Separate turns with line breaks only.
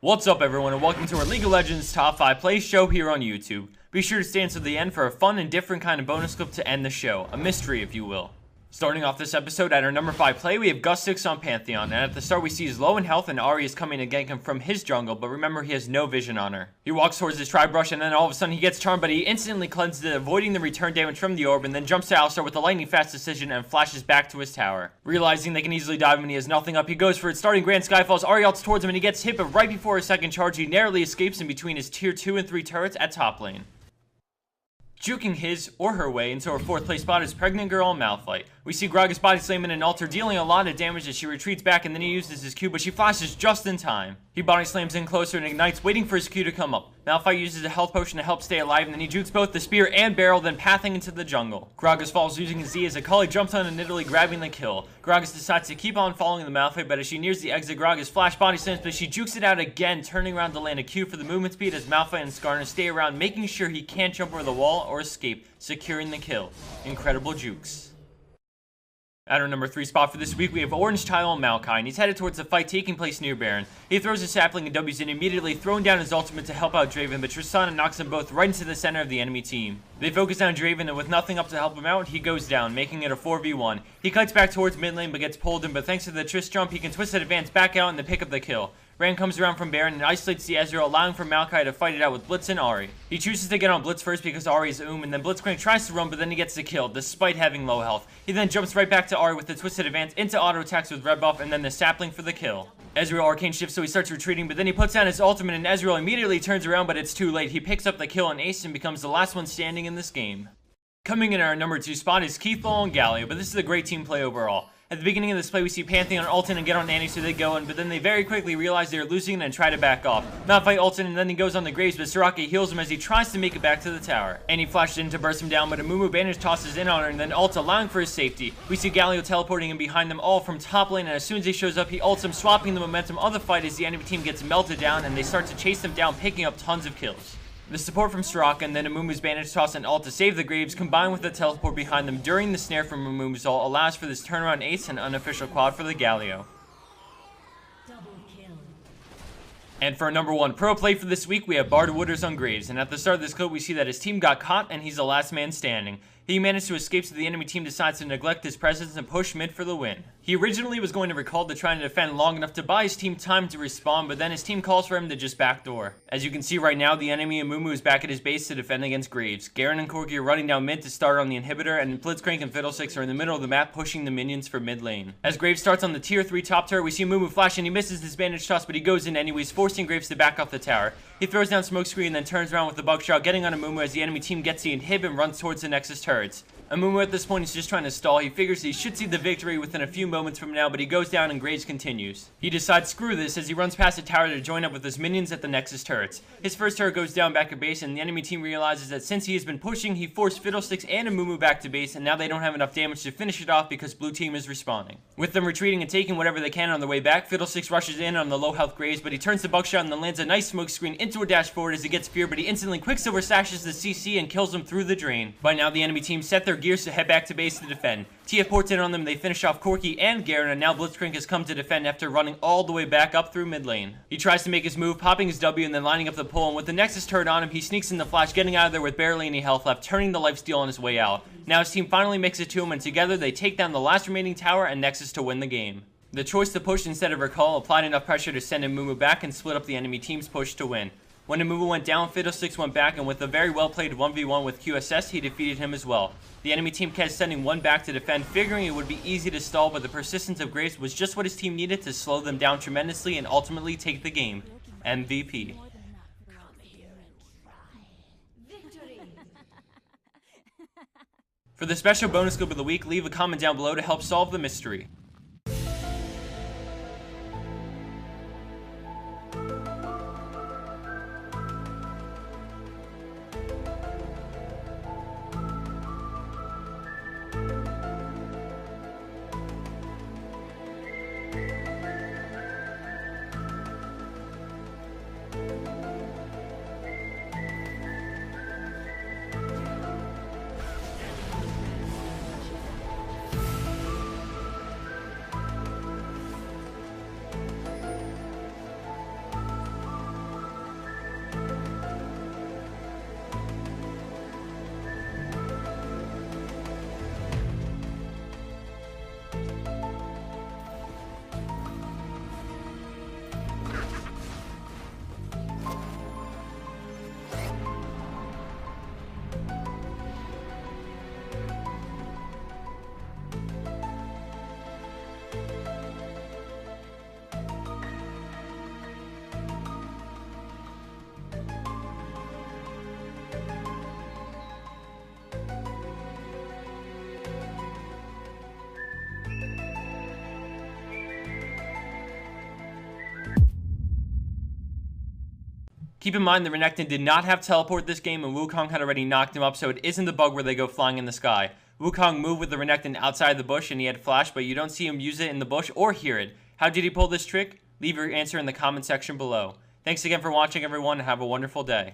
What's up everyone and welcome to our League of Legends Top 5 Play show here on YouTube. Be sure to stay until the end for a fun and different kind of bonus clip to end the show, a mystery if you will. Starting off this episode at our number 5 play, we have Gustix on Pantheon, and at the start we see he's low in health and Ahri is coming to gank him from his jungle, but remember he has no vision on her. He walks towards his Tri-Brush and then all of a sudden he gets charmed, but he instantly cleanses it, avoiding the return damage from the orb, and then jumps to Alistar with a lightning fast decision and flashes back to his tower. Realizing they can easily dive him and he has nothing up, he goes for it, starting Grand Skyfalls. Ahri ults towards him and he gets hit, but right before his second charge he narrowly escapes in between his tier 2 and 3 turrets at top lane. Juking his or her way into our 4th place spot is Pregnant Girl Malphite. We see Gragas body slam in an altar, dealing a lot of damage as she retreats back, and then he uses his Q, but she flashes just in time. He body slams in closer and ignites, waiting for his Q to come up. Malphite uses a health potion to help stay alive, and then he jukes both the spear and barrel, then pathing into the jungle. Gragas falls using his Z as Akali jumps on and Nidalee grabbing the kill. Gragas decides to keep on following the Malphite, but as she nears the exit, Gragas flash body slams, but she jukes it out again, turning around to land a Q for the movement speed as Malphite and Skarner stay around, making sure he can't jump over the wall or escape, securing the kill. Incredible jukes. At our number 3 spot for this week, we have Orange Tile on Maokai, and he's headed towards the fight taking place near Baron. He throws a sapling and W's in, immediately throwing down his ultimate to help out Draven, but Tristana knocks them both right into the center of the enemy team. They focus on Draven, and with nothing up to help him out, he goes down, making it a 4v1. He kites back towards mid lane, but gets pulled in, but thanks to the Trist jump, he can twist and advance back out and then pick up the kill. Rand comes around from Baron and isolates the Ezreal, allowing for Maokai to fight it out with Blitz and Ahri. He chooses to get on Blitz first because Ahri is and then Blitzcrank tries to run, but then he gets the kill, despite having low health. He then jumps right back to Ahri with the twisted advance into auto attacks with red buff, and then the sapling for the kill. Ezreal arcane shifts, so he starts retreating, but then he puts down his ultimate and Ezreal immediately turns around, but it's too late. He picks up the kill on Ace and becomes the last one standing in this game. Coming in at our number 2 spot is Keithball and Galio, but this is a great team play overall. At the beginning of this play, we see Pantheon ult in and get on Annie, so they go in, but then they very quickly realize they are losing and try to back off. Malphite ults in and then he goes on the Graves, but Soraka heals him as he tries to make it back to the tower. Annie flashes in to burst him down, but Amumu Bandage tosses in on her and then ults, allowing for his safety. We see Galio teleporting in behind them all from top lane, and as soon as he shows up, he ults him, swapping the momentum of the fight as the enemy team gets melted down and they start to chase them down, picking up tons of kills. The support from Soraka and then Amumu's Bandage Toss and ult to save the Graves, combined with the teleport behind them during the snare from Amumu's ult, allows for this turnaround ace and unofficial quad for the Galio. And for our number 1 pro play for this week, we have Bard Wooders on Graves, and at the start of this clip we see that his team got caught and he's the last man standing. He managed to escape, so the enemy team decides to neglect his presence and push mid for the win. He originally was going to recall to try and defend long enough to buy his team time to respawn, but then his team calls for him to just backdoor. As you can see right now, the enemy Amumu is back at his base to defend against Graves. Garen and Corki are running down mid to start on the inhibitor, and Blitzcrank and Fiddlesticks are in the middle of the map pushing the minions for mid lane. As Graves starts on the tier 3 top turret, we see Amumu flash and he misses his bandage toss, but he goes in anyways, forcing Graves to back off the tower. He throws down Smokescreen and then turns around with the buckshot, getting on Amumu as the enemy team gets the inhib and runs towards the Nexus turrets. Amumu at this point is just trying to stall. He figures he should see the victory within a few moments from now, but he goes down and Graves continues. He decides screw this as he runs past the tower to join up with his minions at the Nexus turrets. His first turret goes down back at base, and the enemy team realizes that since he has been pushing, he forced Fiddlesticks and Amumu back to base, and now they don't have enough damage to finish it off because blue team is respawning. With them retreating and taking whatever they can on the way back, Fiddlesticks rushes in on the low health Graves, but he turns the buckshot and then lands a nice smoke screen into a dash forward as he gets fear, but he instantly Quicksilver sashes the CC and kills him through the drain. By now the enemy team set their gears to head back to base to defend. TF ports in on them, they finish off Corki and Garen, and now Blitzcrank has come to defend after running all the way back up through mid lane. He tries to make his move, popping his W and then lining up the pull, and with the Nexus turret on him, he sneaks in the flash, getting out of there with barely any health left, turning the lifesteal on his way out. Now his team finally makes it to him, and together they take down the last remaining tower and Nexus to win the game. The choice to push instead of recall applied enough pressure to send Amumu back and split up the enemy team's push to win. When Amumu went down, Fiddlesticks went back, and with a very well played 1v1 with QSS, he defeated him as well. The enemy team kept sending one back to defend, figuring it would be easy to stall, but the persistence of Graves was just what his team needed to slow them down tremendously and ultimately take the game. MVP. For the special bonus clip of the week, leave a comment down below to help solve the mystery. Keep in mind the Renekton did not have teleport this game and Wukong had already knocked him up, so it isn't the bug where they go flying in the sky. Wukong moved with the Renekton outside the bush and he had flash, but you don't see him use it in the bush or hear it. How did he pull this trick? Leave your answer in the comment section below. Thanks again for watching everyone and have a wonderful day.